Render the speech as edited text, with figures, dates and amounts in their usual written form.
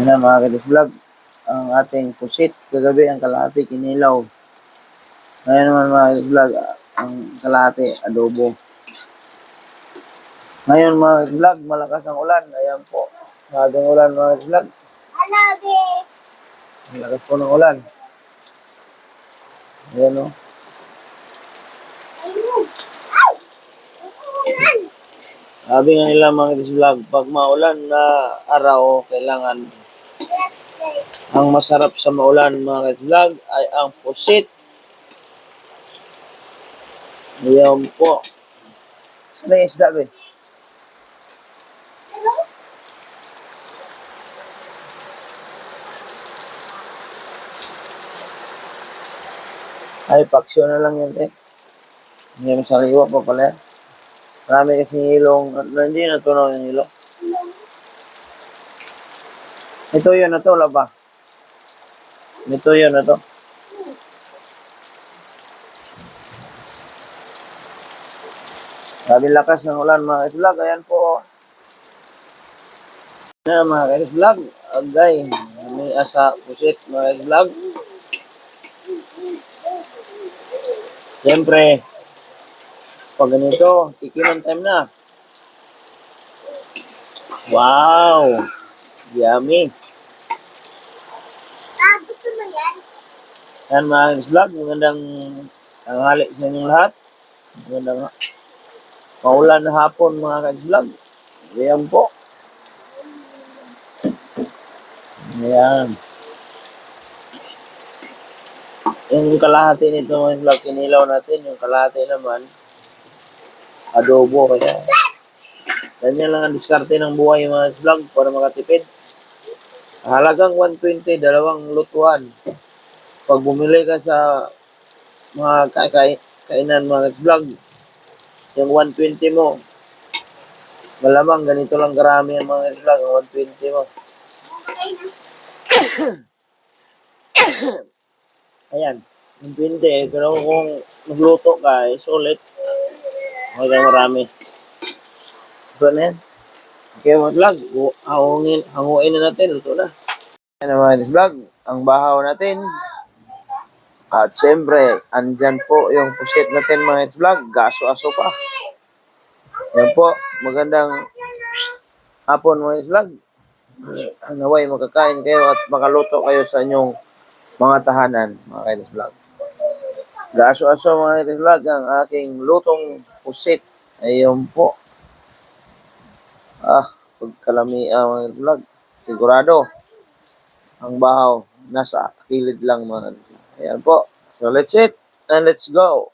Yan na mga Kids Vlog, ang ating pusit. Kagabi ang kalahati kinilaw. Ngayon naman mga Kids Vlog, ang kalahati adobo. Ngayon mga Kids Vlog, malakas ang ulan. Ayan po, maraming ulan mga Kids Vlog. Malakas po ng ulan. Ayan o. Sabi nga nila mga Kids Vlog, pag maulan na araw, kailangan ang masarap sa maulan mga Kids Vlog ay ang pusit. Ayan po. Ano yung isda ba? Ay, paksyo na lang yan eh. Hindi mo sariwa pa pala yan. Marami kasi ilong, hindi natunaw yung ilong. Ito yun na to, laba. Ito yun na to. Sabi lakas ng ulan mga Kids Vlog. Ayan po. Na mga Kids Vlog. Agay. May asa pusit mga Kids Vlog. Siyempre, pag ganito, tikiman time na. Wow! Yummy! Gusto mo yan? Yan mga Kids Vlog. Magandang tanghali sa inyong lahat. Magandang maulan na hapon mga Kids Vlog. Ayan po. Ayan. Yung kalahati nito mga vlog, kinilaw natin. Yung kalahati naman, adobo. Kaya, ganyan lang ang diskarte ng buhay mga vlog para makatipid. Halagang 120, dalawang lutuan. Pag bumili ka sa mga kainan mga vlog, yung 120 mo, malamang ganito lang karami ang mga vlog, yung 120 mo. Ayan, yung 20, pero kung magluto ka, sulit. Hanggang marami. Ito na yan. Okay, mga vlog, hanguin na natin, luto na. Ayan mga vlog, ang bahaw natin. At siyempre, andyan po yung pusit natin mga vlog, gaso-aso pa. Ayan po, magandang hapon mga vlog. Naway makakain kayo at makaluto kayo sa inyong mga tahanan, mga Kids Vlog. Gaso-aso mga Kids Vlog, ang aking lutong pusit. Ayun po. Pagkalami mga Kids Vlog. Sigurado, ang bahaw nasa kilid lang mga Kids Vlog. Ayan po. So let's eat and let's go.